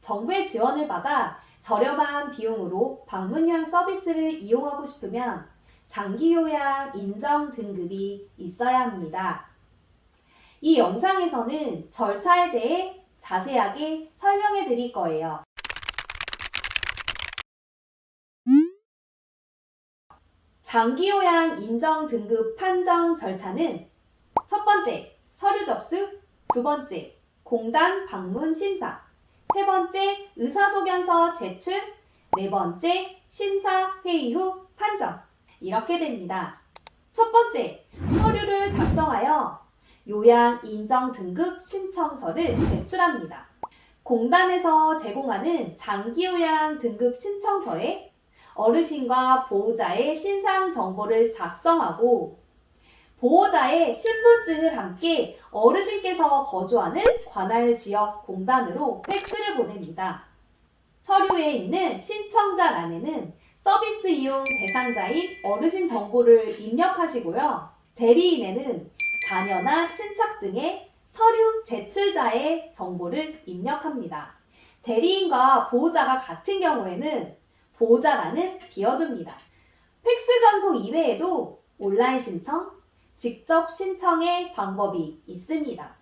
정부의 지원을 받아 저렴한 비용으로 방문요양 서비스를 이용하고 싶으면 장기요양 인정 등급이 있어야 합니다. 이 영상에서는 절차에 대해 자세하게 설명해 드릴 거예요. 장기요양 인정 등급 판정 절차는 첫 번째, 서류 접수, 두 번째, 공단 방문 심사, 세 번째, 의사소견서 제출, 네 번째, 심사 회의 후 판정. 이렇게 됩니다. 첫 번째, 서류를 작성하여 요양 인정 등급 신청서를 제출합니다. 공단에서 제공하는 장기요양 등급 신청서에 어르신과 보호자의 신상 정보를 작성하고 보호자의 신분증을 함께 어르신께서 거주하는 관할 지역 공단으로 팩스를 보냅니다. 서류에 있는 신청자란에는 서비스 이용 대상자인 어르신 정보를 입력하시고요. 대리인에는 자녀나 친척 등의 서류 제출자의 정보를 입력합니다. 대리인과 보호자가 같은 경우에는 보호자란은 비워둡니다. 팩스 전송 이외에도 온라인 신청, 직접 신청의 방법이 있습니다.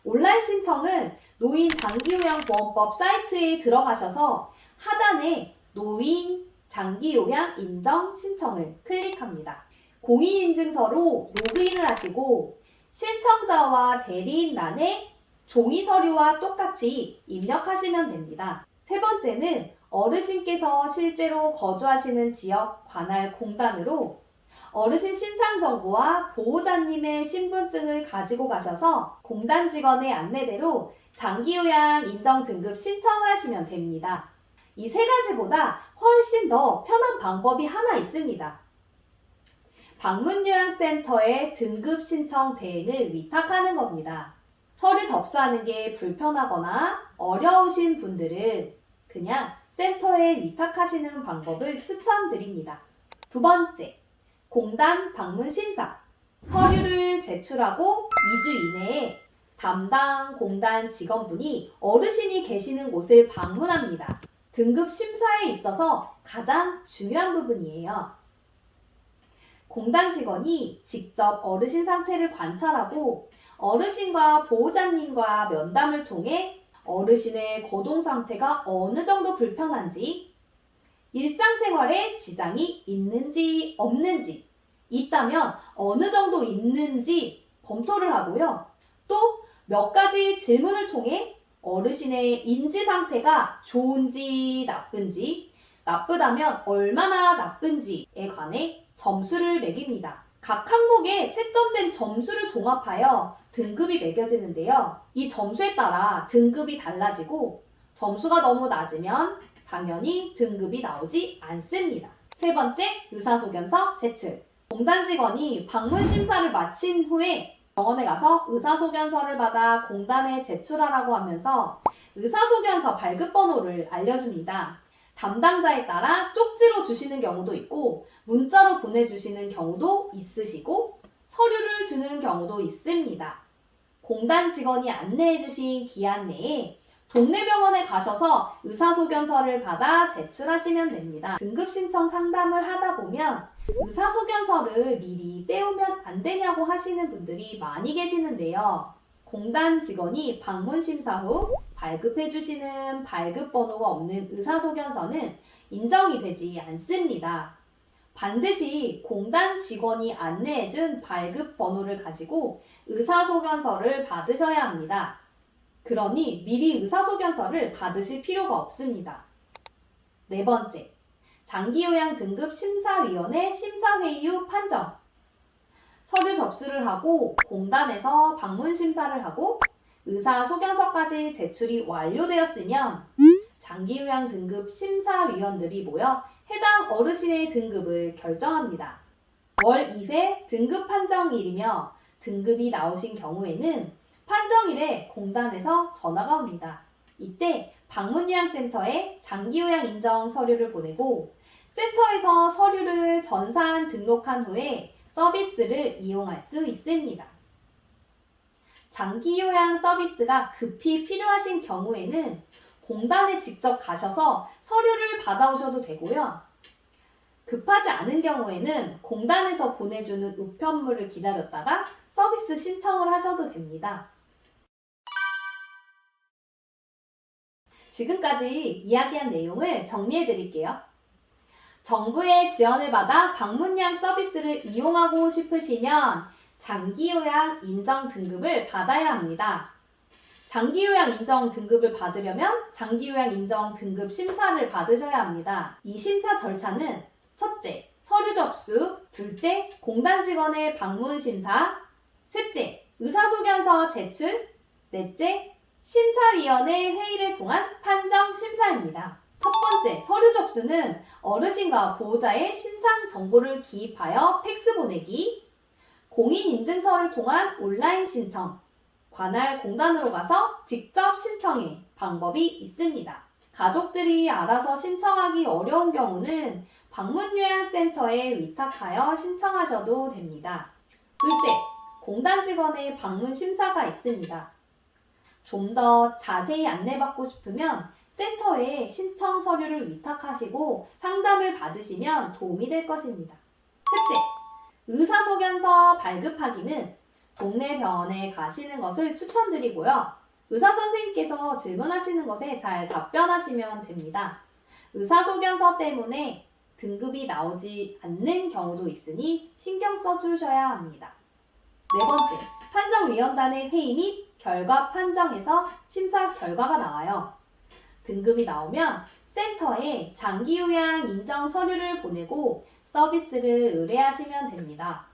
온라인 신청은 노인 장기요양보험법 사이트에 들어가셔서 하단에 노인 장기요양 인정 신청을 클릭합니다. 공인인증서로 로그인을 하시고 신청자와 대리인란에 종이 서류와 똑같이 입력하시면 됩니다. 세 번째는 어르신께서 실제로 거주하시는 지역 관할 공단으로 어르신 신상 정보와 보호자님의 신분증을 가지고 가셔서 공단 직원의 안내대로 장기요양 인정 등급 신청을 하시면 됩니다. 이 세 가지보다 훨씬 더 편한 방법이 하나 있습니다. 방문요양센터의 등급 신청 대행을 위탁하는 겁니다. 서류 접수하는 게 불편하거나 어려우신 분들은 그냥 센터에 위탁하시는 방법을 추천드립니다. 두 번째, 공단 방문 심사. 서류를 제출하고 2주 이내에 담당 공단 직원분이 어르신이 계시는 곳을 방문합니다. 등급 심사에 있어서 가장 중요한 부분이에요. 공단 직원이 직접 어르신 상태를 관찰하고 어르신과 보호자님과 면담을 통해 어르신의 거동 상태가 어느 정도 불편한지, 일상생활에 지장이 있는지 없는지, 있다면 어느 정도 있는지 검토를 하고요. 또 몇 가지 질문을 통해 어르신의 인지 상태가 좋은지 나쁜지, 나쁘다면 얼마나 나쁜지에 관해 점수를 매깁니다. 각 항목에 채점된 점수를 종합하여 등급이 매겨지는데요. 이 점수에 따라 등급이 달라지고 점수가 너무 낮으면 당연히 등급이 나오지 않습니다. 세 번째, 의사소견서 제출. 공단 직원이 방문 심사를 마친 후에 병원에 가서 의사소견서를 받아 공단에 제출하라고 하면서 의사소견서 발급번호를 알려줍니다. 담당자에 따라 쪽지로 주시는 경우도 있고 문자로 보내주시는 경우도 있으시고 서류를 주는 경우도 있습니다. 공단 직원이 안내해주신 기한 내에 동네 병원에 가셔서 의사소견서를 받아 제출하시면 됩니다. 등급신청 상담을 하다 보면 의사소견서를 미리 떼우면 안 되냐고 하시는 분들이 많이 계시는데요. 공단 직원이 방문심사 후 발급해주시는 발급번호가 없는 의사소견서는 인정이 되지 않습니다. 반드시 공단 직원이 안내해준 발급번호를 가지고 의사소견서를 받으셔야 합니다. 그러니 미리 의사소견서를 받으실 필요가 없습니다. 네 번째, 장기요양 등급 심사위원회 심사회의 후 판정. 서류 접수를 하고 공단에서 방문 심사를 하고 의사소견서까지 제출이 완료되었으면 장기요양 등급 심사위원들이 모여 해당 어르신의 등급을 결정합니다. 월 2회 등급 판정일이며 등급이 나오신 경우에는 판정일에 공단에서 전화가 옵니다. 이때 방문요양센터에 장기요양 인정 서류를 보내고 센터에서 서류를 전산 등록한 후에 서비스를 이용할 수 있습니다. 장기요양 서비스가 급히 필요하신 경우에는 공단에 직접 가셔서 서류를 받아오셔도 되고요. 급하지 않은 경우에는 공단에서 보내주는 우편물을 기다렸다가 서비스 신청을 하셔도 됩니다. 지금까지 이야기한 내용을 정리해 드릴게요. 정부의 지원을 받아 방문요양 서비스를 이용하고 싶으시면 장기요양 인정 등급을 받아야 합니다. 장기요양 인정 등급을 받으려면 장기요양 인정 등급 심사를 받으셔야 합니다. 이 심사 절차는 첫째, 서류 접수, 둘째, 공단 직원의 방문 심사, 셋째, 의사소견서 제출, 넷째, 심사위원회 회의를 통한 판정 심사입니다. 첫 번째, 서류 접수는 어르신과 보호자의 신상 정보를 기입하여 팩스 보내기, 공인인증서를 통한 온라인 신청, 관할 공단으로 가서 직접 신청의 방법이 있습니다. 가족들이 알아서 신청하기 어려운 경우는 방문요양센터에 위탁하여 신청하셔도 됩니다. 둘째, 공단 직원의 방문 심사가 있습니다. 좀 더 자세히 안내받고 싶으면 센터에 신청 서류를 위탁하시고 상담을 받으시면 도움이 될 것입니다. 셋째, 의사소견서 발급하기는 동네 병원에 가시는 것을 추천드리고요. 의사 선생님께서 질문하시는 것에 잘 답변하시면 됩니다. 의사소견서 때문에 등급이 나오지 않는 경우도 있으니 신경 써주셔야 합니다. 네 번째, 판정위원단의 회의 및 결과 판정에서 심사 결과가 나와요. 등급이 나오면 센터에 장기요양 인정 서류를 보내고 서비스를 의뢰하시면 됩니다.